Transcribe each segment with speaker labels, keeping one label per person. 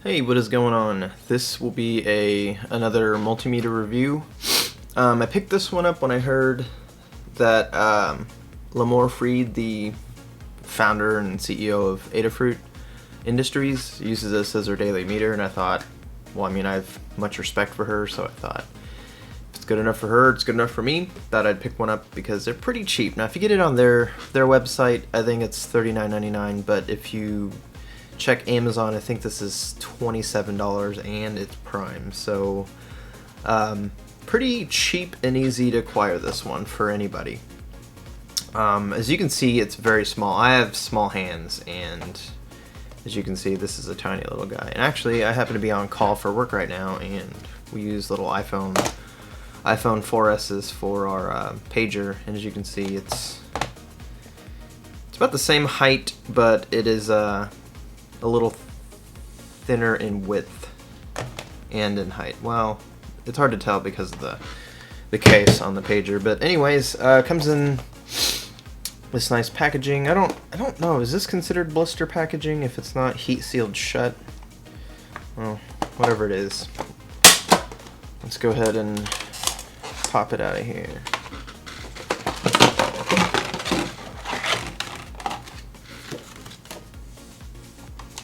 Speaker 1: Hey, what is going on? This will be another multimeter review. I picked this one up when I heard that Lamore Freed, the founder and CEO of Adafruit Industries, uses this as her daily meter, and I thought, well, I mean, I have much respect for her, so I thought, if it's good enough for her, it's good enough for me. Thought I'd pick one up because they're pretty cheap. Now, if you get it on their website, I think it's $39.99, but if you check Amazon, I think this is $27 and it's Prime, so pretty cheap and easy to acquire this one for anybody. As you can see, it's very small. I have small hands, and as you can see, this is a tiny little guy. And actually, I happen to be on call for work right now, and we use little iPhone 4S's for our pager, and as you can see, it's about the same height, but it is a little thinner in width and in height. Well, it's hard to tell because of the case on the pager, but anyways, comes in this nice packaging. I don't know, is this considered blister packaging if it's not heat sealed shut? Well, whatever it is, let's go ahead and pop it out of here.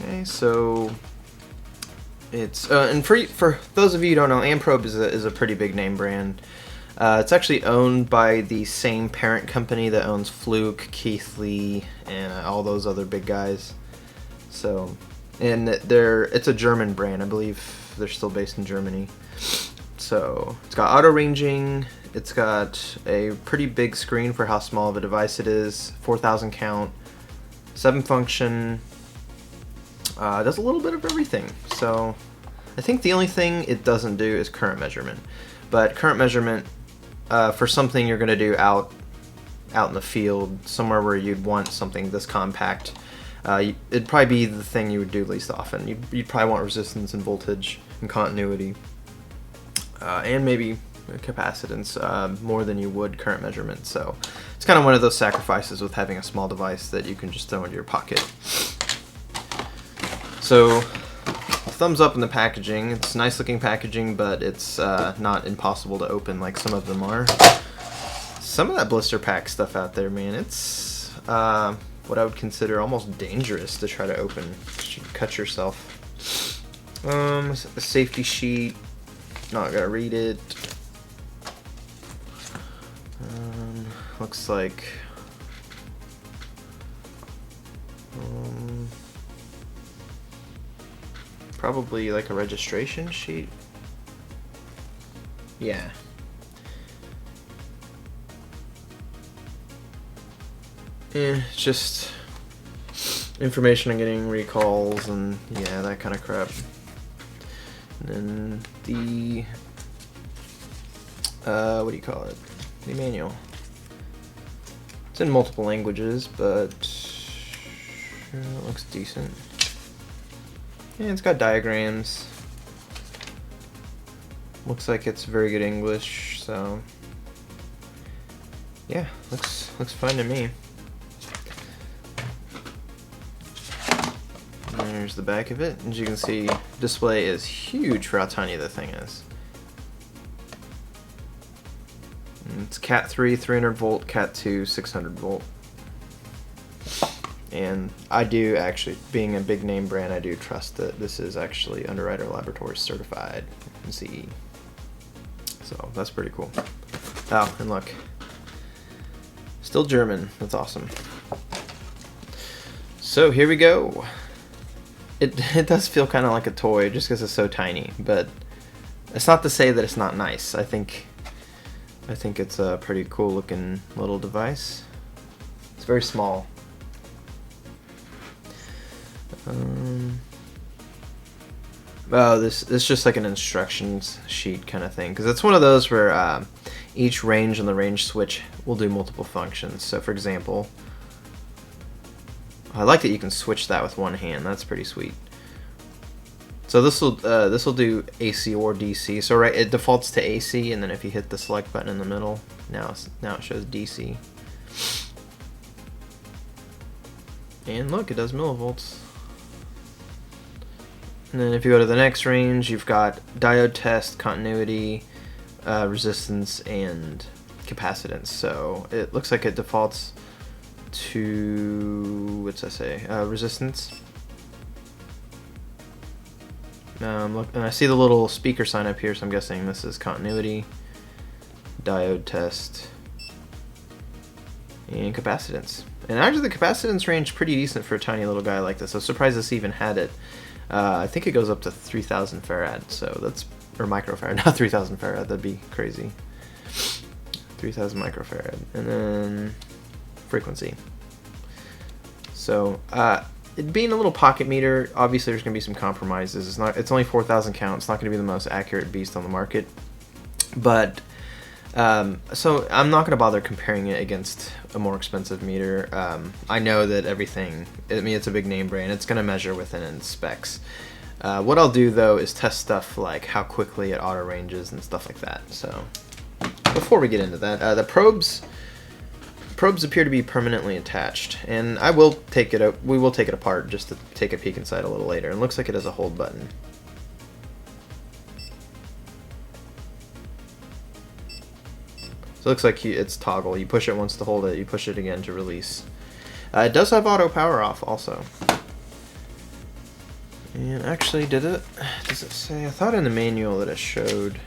Speaker 1: Okay, so it's and for those of you who don't know, Amprobe is a pretty big name brand. It's actually owned by the same parent company that owns Fluke, Keithley, and all those other big guys. So, and it's a German brand. I believe they're still based in Germany. So it's got auto ranging. It's got a pretty big screen for how small of a device it is. 4,000 count, 7 function. Does a little bit of everything. So I think the only thing it doesn't do is current measurement. But current measurement for something you're going to do out in the field, somewhere where you'd want something this compact, it'd probably be the thing you would do least often. You'd probably want resistance and voltage and continuity, and maybe capacitance more than you would current measurement. So it's kind of one of those sacrifices with having a small device that you can just throw into your pocket. So, thumbs up in the packaging. It's nice looking packaging, but it's not impossible to open like some of them are. Some of that blister pack stuff out there, man, it's what I would consider almost dangerous to try to open. You could cut yourself. A safety sheet. Not gonna read it. Looks like probably like a registration sheet. Yeah. It's just information on getting recalls and yeah, that kind of crap. And then the what do you call it? The manual. It's in multiple languages, but it looks decent. Yeah, it's got diagrams. Looks like it's very good English, so yeah, looks fine to me. And there's the back of it. As you can see, display is huge for how tiny the thing is. And it's Cat 3 300 volt, Cat 2 600 volt. And I do actually, being a big name brand, I do trust that this is actually Underwriter Laboratories certified in CE. So that's pretty cool. Oh, and look, still German. That's awesome. So here we go. It does feel kind of like a toy just because it's so tiny, but it's not to say that it's not nice. I think it's a pretty cool looking little device. It's very small. Oh, this is just like an instructions sheet kind of thing, because it's one of those where each range on the range switch will do multiple functions. So for example, I like that you can switch that with one hand. That's pretty sweet. So this will do AC or DC. So right, it defaults to AC, and then if you hit the select button in the middle, now it shows DC. And look, it does millivolts. And then if you go to the next range, you've got Diode Test, continuity, resistance, and capacitance. So it looks like it defaults to, what's that say, resistance. Look, and I see the little speaker sign up here, so I'm guessing this is continuity, Diode Test, and capacitance. And actually the capacitance range is pretty decent for a tiny little guy like this. I was surprised this even had it. I think it goes up to 3,000 farad, so that's, or microfarad, not 3,000 farad, that'd be crazy. 3,000 microfarad. And then frequency. So, it being a little pocket meter, obviously there's going to be some compromises. It's only 4,000 count, it's not going to be the most accurate beast on the market. But, so I'm not going to bother comparing it against a more expensive meter. I know that everything, I mean, it's a big name brand, it's going to measure within its specs. What I'll do though is test stuff like how quickly it auto ranges and stuff like that. So before we get into that, the probes appear to be permanently attached, and we will take it apart just to take a peek inside a little later. And it looks like it has a hold button. So it looks like it's toggle. You push it once to hold it, you push it again to release. It does have auto power off also. And actually, does it say? I thought in the manual that it showed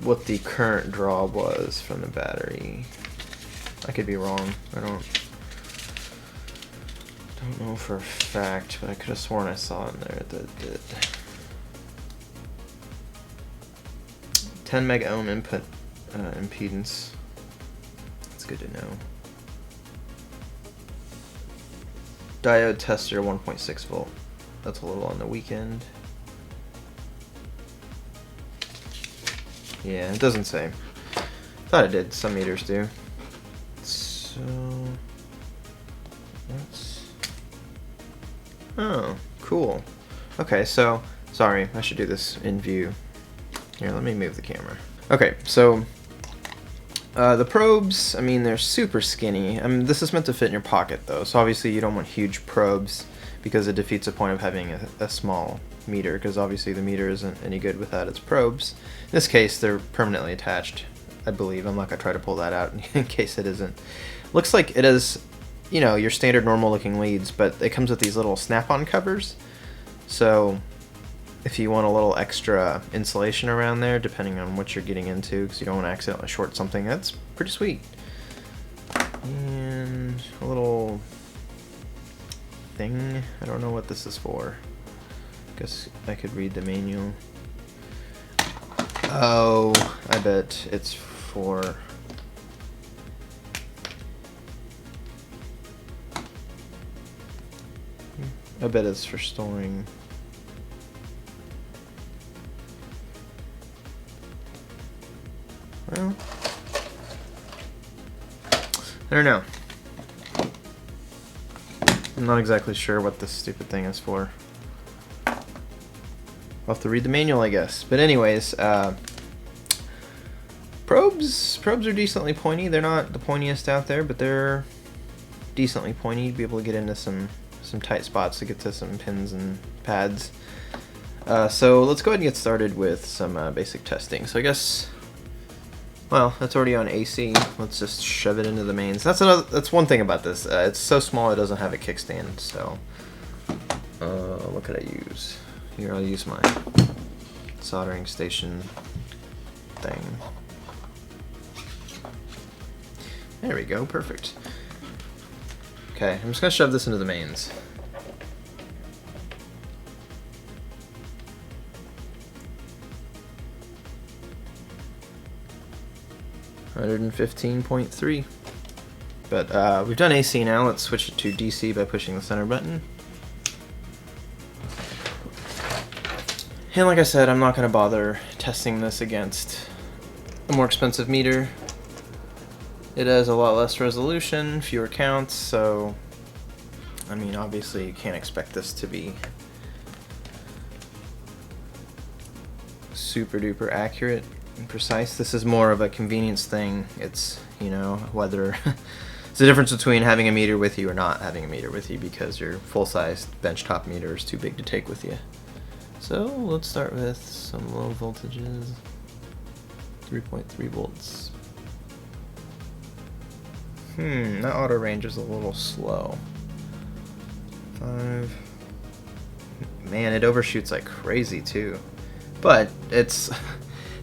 Speaker 1: what the current draw was from the battery. I could be wrong. I don't know for a fact, but I could have sworn I saw in there that it did. 10 mega ohm input impedance. That's good to know. Diode tester 1.6 volt. That's a little on the weak end. Yeah, it doesn't say. Thought it did. Some meters do. So that's. Oh, cool. Okay, so sorry, I should do this in view. Here, let me move the camera. Okay, so the probes, I mean, they're super skinny. I mean, this is meant to fit in your pocket though, so obviously you don't want huge probes because it defeats the point of having a small meter, because obviously the meter isn't any good without its probes. In this case, they're permanently attached, I believe. I'm not going to try to pull that out in case it isn't. Looks like it is, you know, your standard normal looking leads, but it comes with these little snap-on covers. So if you want a little extra insulation around there, depending on what you're getting into, because you don't want to accidentally short something, that's pretty sweet. And a little thing, I don't know what this is for. Guess I could read the manual. Oh, I bet it's for... I bet it's for storing... Well, I don't know. I'm not exactly sure what this stupid thing is for. I'll have to read the manual, I guess. But anyways, probes are decently pointy. They're not the pointiest out there, but they're decently pointy. You'd be able to get into some tight spots to get to some pins and pads. So let's go ahead and get started with some basic testing. So I guess, well, that's already on AC. Let's just shove it into the mains. That's one thing about this. It's so small it doesn't have a kickstand. So what could I use? Here, I'll use my soldering station thing. There we go, perfect. Okay, I'm just gonna shove this into the mains. $115.3. But we've done AC now. Let's switch it to DC by pushing the center button. And like I said, I'm not going to bother testing this against a more expensive meter. It has a lot less resolution, fewer counts, so I mean, obviously you can't expect this to be super duper accurate and precise. This is more of a convenience thing. It's, you know, whether It's the difference between having a meter with you or not having a meter with you, because your full-size benchtop meter is too big to take with you. So let's start with some low voltages. 3.3 volts. That auto range is a little slow. 5. Man, it overshoots like crazy too. But it's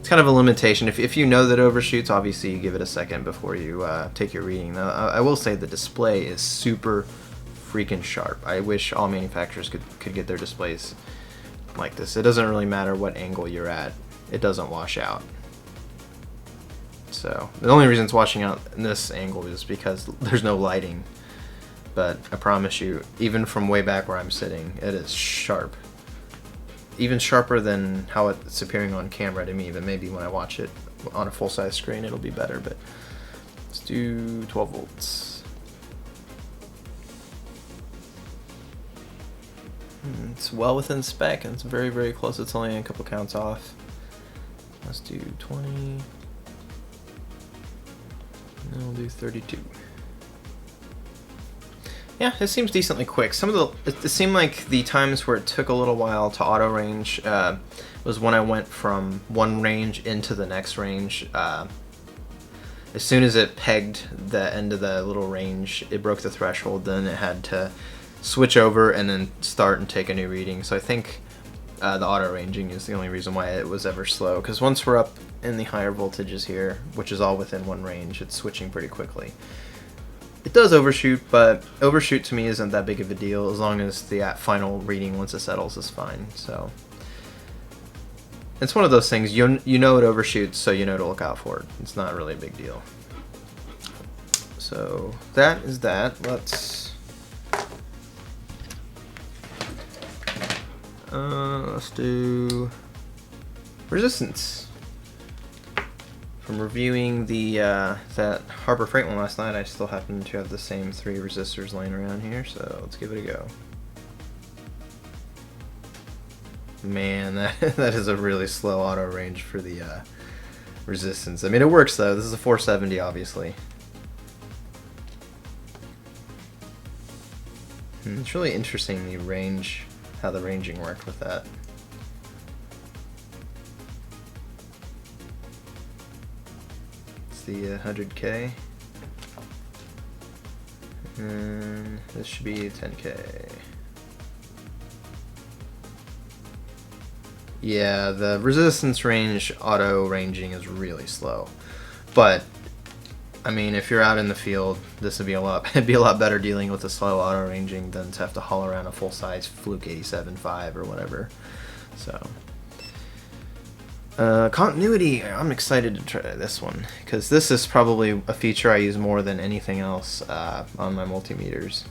Speaker 1: kind of a limitation. If you know that it overshoots, obviously you give it a second before you take your reading. Now, I will say the display is super freaking sharp. I wish all manufacturers could get their displays like this. It doesn't really matter what angle you're at. It doesn't wash out. So the only reason it's washing out in this angle is because there's no lighting. But I promise you, even from way back where I'm sitting, it is sharp. Even sharper than how it's appearing on camera to me, but maybe when I watch it on a full-size screen it'll be better. But let's do 12 volts. It's well within spec, and it's very, very close. It's only a couple counts off. Let's do 20. And then we'll do 32. Yeah, it seems decently quick. It seemed like the times where it took a little while to auto range was when I went from one range into the next range. As soon as it pegged the end of the little range, it broke the threshold, then it had to switch over and then start and take a new reading. So I think the auto ranging is the only reason why it was ever slow, because once we're up in the higher voltages here, which is all within one range, it's switching pretty quickly. It does overshoot, but overshoot to me isn't that big of a deal as long as the final reading, once it settles, is fine. So it's one of those things, you know it overshoots, so you know to look out for it. It's not really a big deal. So that is that. Let's do resistance. From reviewing the that Harbor Freight one last night, I still happen to have the same 3 resistors laying around here, so let's give it a go. Man, that is a really slow auto range for the resistance. I mean, it works though. This is a 470, obviously. It's really interesting how the ranging worked with that. The 100K, and this should be 10K. Yeah, the resistance range auto ranging is really slow, but I mean, if you're out in the field, this would be it'd be a lot better dealing with the slow auto ranging than to have to haul around a full-size Fluke 87.5 or whatever. So continuity, I'm excited to try this one, because this is probably a feature I use more than anything else on my multimeters.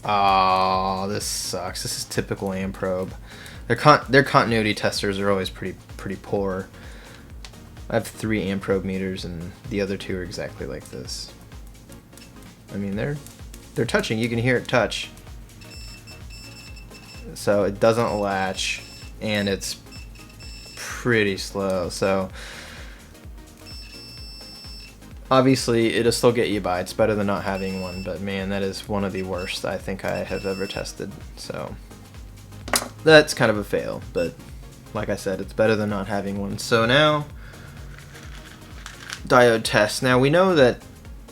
Speaker 1: Oh, this sucks. This is typical Amprobe. Their continuity testers are always pretty poor. I have 3 Amprobe meters, and the other 2 are exactly like this. I mean, they're touching. You can hear it touch. So it doesn't latch, and it's pretty slow. So obviously it'll still get you by. It's better than not having one, but man, that is one of the worst I think I have ever tested. So that's kind of a fail, but like I said, it's better than not having one. So now, Diode Test. Now we know that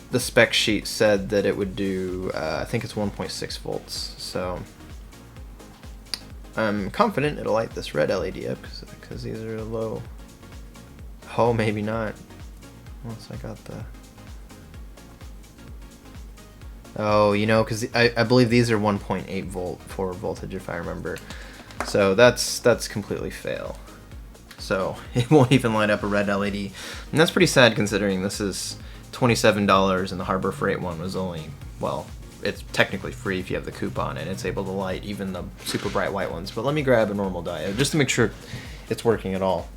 Speaker 1: the spec sheet said that it would do I think it's 1.6 volts, so I'm confident it'll light this red LED up, because these are low. Oh, maybe not. Once I got the... Oh, you know, because I believe these are 1.8 volt for voltage, if I remember. So that's completely fail. So it won't even light up a red LED. And that's pretty sad, considering this is $27 and the Harbor Freight one was only, well, it's technically free if you have the coupon, and it's able to light even the super bright white ones. But let me grab a normal diode just to make sure it's working at all.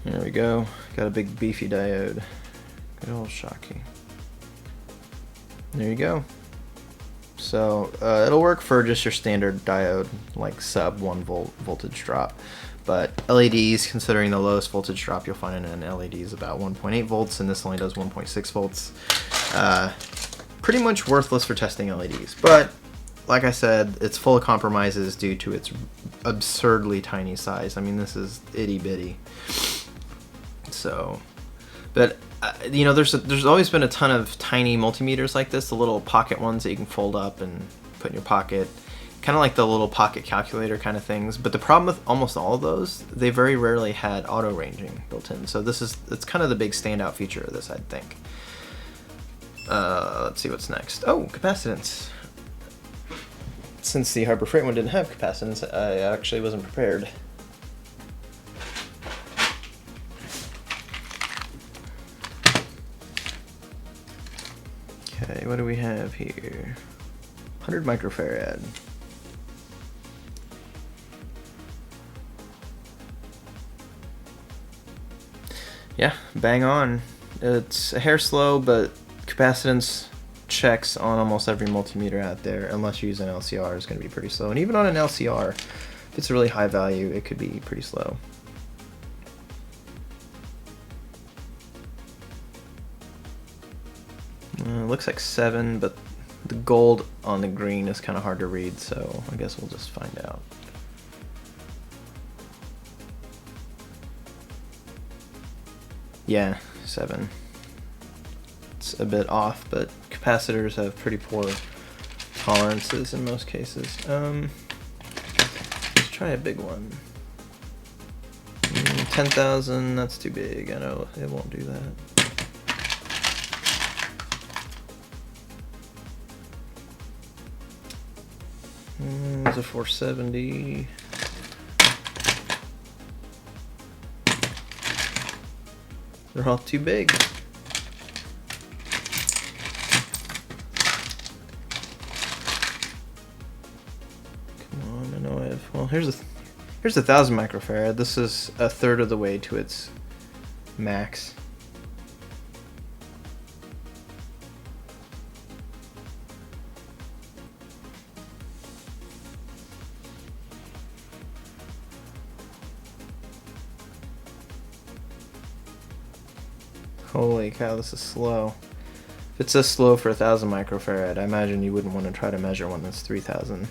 Speaker 1: There we go. Got a big beefy diode. Good old Shocky. There you go. So it'll work for just your standard diode, like sub 1 volt voltage drop. But LEDs, considering the lowest voltage drop you'll find in an LED is about 1.8 volts, and this only does 1.6 volts. Pretty much worthless for testing LEDs. But like I said, it's full of compromises due to its absurdly tiny size. I mean, this is itty bitty. So, but you know, there's always been a ton of tiny multimeters like this, the little pocket ones that you can fold up and put in your pocket, kind of like the little pocket calculator kind of things. But the problem with almost all of those, they very rarely had auto ranging built in. So it's kind of the big standout feature of this, I'd think. Let's see what's next. Oh, capacitance. Since the Harbor Freight one didn't have capacitance, I actually wasn't prepared. Okay, what do we have here? 100 microfarad. Yeah, bang on. It's a hair slow, but capacitance checks on almost every multimeter out there, unless you use an LCR, is going to be pretty slow. And even on an LCR, if it's a really high value, it could be pretty slow. Looks like 7, but the gold on the green is kind of hard to read, so I guess we'll just find out. Yeah, 7. It's a bit off, but capacitors have pretty poor tolerances in most cases. Let's try a big one. 10,000, that's too big. I know it won't do that. There's a 470. They're all too big. Come on, I know I have. Well, here's a 1,000 microfarad. This is a third of the way to its max. Holy cow, this is slow. If it's this slow for 1,000 microfarad, I imagine you wouldn't want to try to measure one that's 3,000.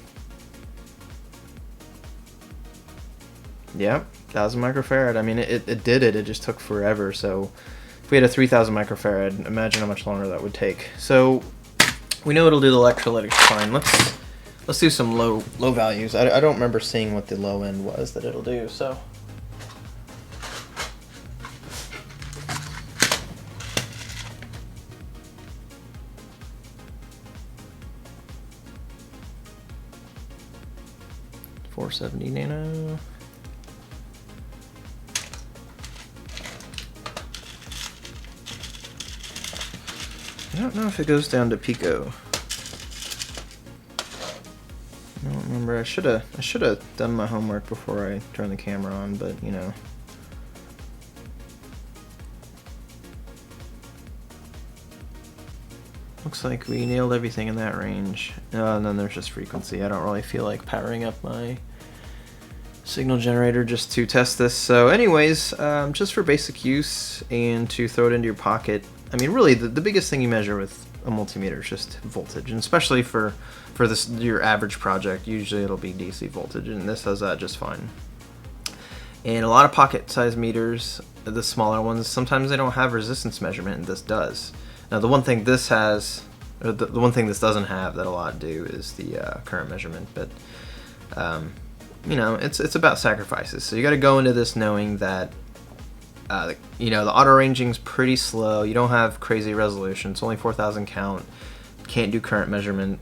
Speaker 1: Yep, 1,000 microfarad. I mean, it did it. It just took forever. So if we had a 3,000 microfarad, imagine how much longer that would take. So we know it'll do the electrolytics fine. Let's do some low values. I don't remember seeing what the low end was that it'll do. So. .470 nano. I don't know if it goes down to pico. I don't remember. I should have done my homework before I turned the camera on, but you know. Looks like we nailed everything in that range. And then there's just frequency. I don't really feel like powering up my signal generator just to test this. So anyways, just for basic use and to throw it into your pocket, I mean really the biggest thing you measure with a multimeter is just voltage, and especially for this your average project, usually it'll be DC voltage, and this does that just fine. And a lot of pocket size meters, the smaller ones, sometimes they don't have resistance measurement, and this does. Now the one thing this has, or the one thing this doesn't have that a lot do is the current measurement, but you know, it's about sacrifices. So you got to go into this knowing that you know, the auto ranging's pretty slow. You don't have crazy resolution. It's only 4,000 count. Can't do current measurement.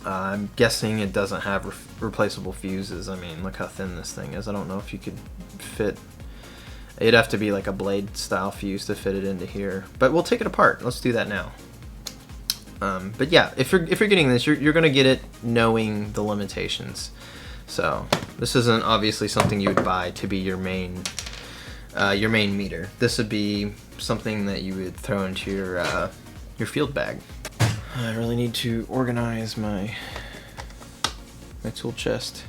Speaker 1: I'm guessing it doesn't have replaceable fuses. I mean, look how thin this thing is. I don't know if you could fit. It'd have to be like a blade style fuse to fit it into here. But we'll take it apart. Let's do that now. But yeah, if you're getting this, you're gonna get it knowing the limitations. So this isn't obviously something you would buy to be your main meter. This would be something that you would throw into your field bag. I really need to organize my tool chest.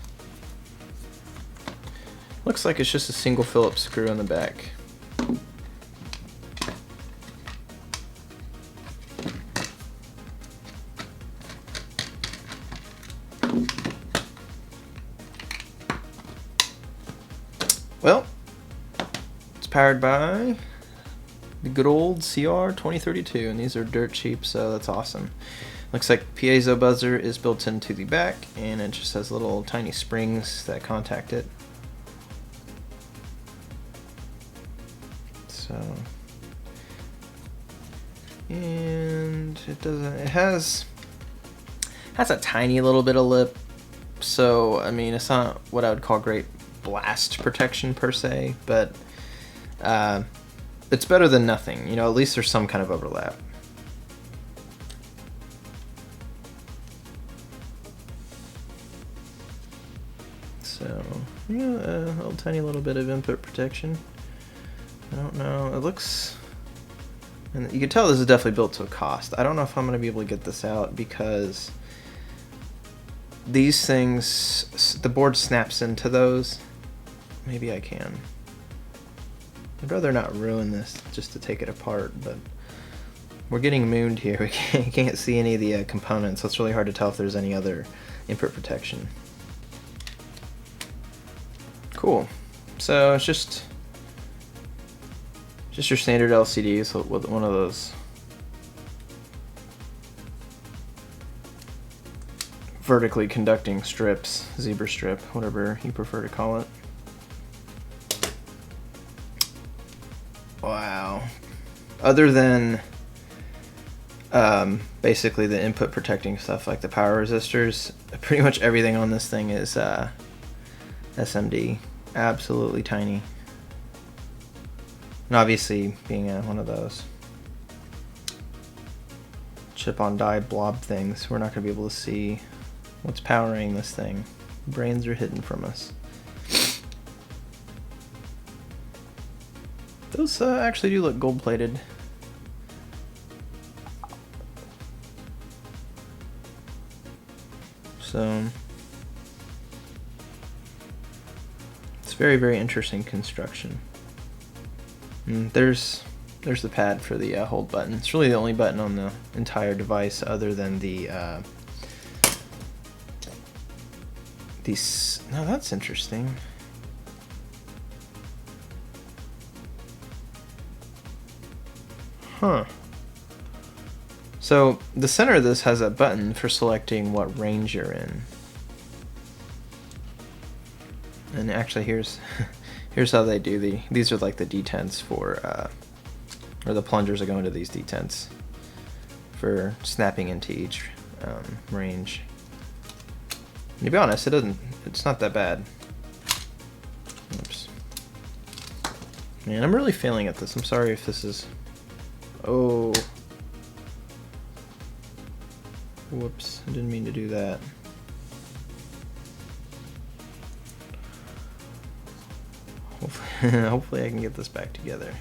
Speaker 1: Looks like it's just a single Phillips screw on the back. Well, it's powered by the good old CR2032, and these are dirt cheap, so that's awesome. Looks like piezo buzzer is built into the back, and it just has little tiny springs that contact it. So, and it has a tiny little bit of lip, so I mean it's not what I would call great blast protection per se, but it's better than nothing. You know, at least there's some kind of overlap. So yeah, a little tiny little bit of input protection. I don't know, it looks, and you can tell this is definitely built to a cost. I don't know if I'm going to be able to get this out because these things, the board snaps into those. Maybe I can. I'd rather not ruin this just to take it apart, but we're getting mooned here. We can't see any of the components, so it's really hard to tell if there's any other input protection. Cool. So it's just your standard LCD, so with one of those vertically conducting strips, zebra strip, whatever you prefer to call it. Wow. Other than basically the input protecting stuff like the power resistors, pretty much everything on this thing is SMD. Absolutely tiny. And obviously being one of those chip on die blob things, we're not going to be able to see what's powering this thing. Brains are hidden from us. Those actually do look gold plated. So it's very, very interesting construction. And there's the pad for the hold button. It's really the only button on the entire device other than the these. Now that's interesting. Huh. So the center of this has a button for selecting what range you're in. And actually here's how they do these are like the detents for or the plungers that go into these detents for snapping into each range. And to be honest, it's not that bad. Oops. Man, I'm really failing at this. I'm sorry if this is. Oh. Whoops, I didn't mean to do that. Hopefully I can get this back together.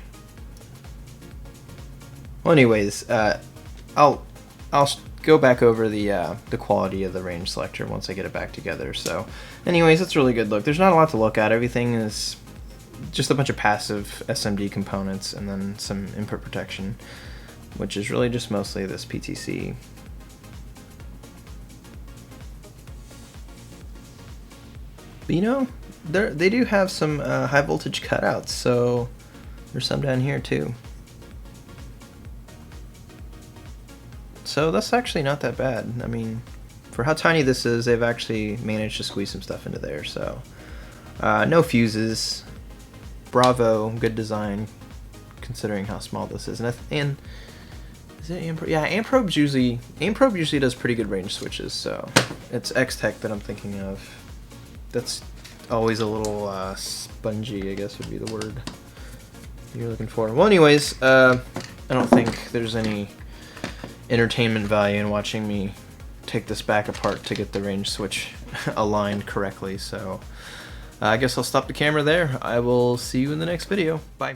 Speaker 1: Well, anyways, I'll go back over the quality of the range selector once I get it back together. So, anyways, it's a really good look. There's not a lot to look at. Everything is just a bunch of passive SMD components and then some input protection, which is really just mostly this PTC. But you know, they do have some high voltage cutouts, so there's some down here too. So that's actually not that bad. I mean, for how tiny this is, they've actually managed to squeeze some stuff into there. So no fuses. Bravo, good design considering how small this is. And is it Amprobe? Yeah, Amprobe usually does pretty good range switches. So it's X-Tech that I'm thinking of. That's always a little spongy, I guess would be the word you're looking for. Well, anyways, I don't think there's any entertainment value in watching me take this back apart to get the range switch aligned correctly. So I guess I'll stop the camera there. I will see you in the next video. Bye.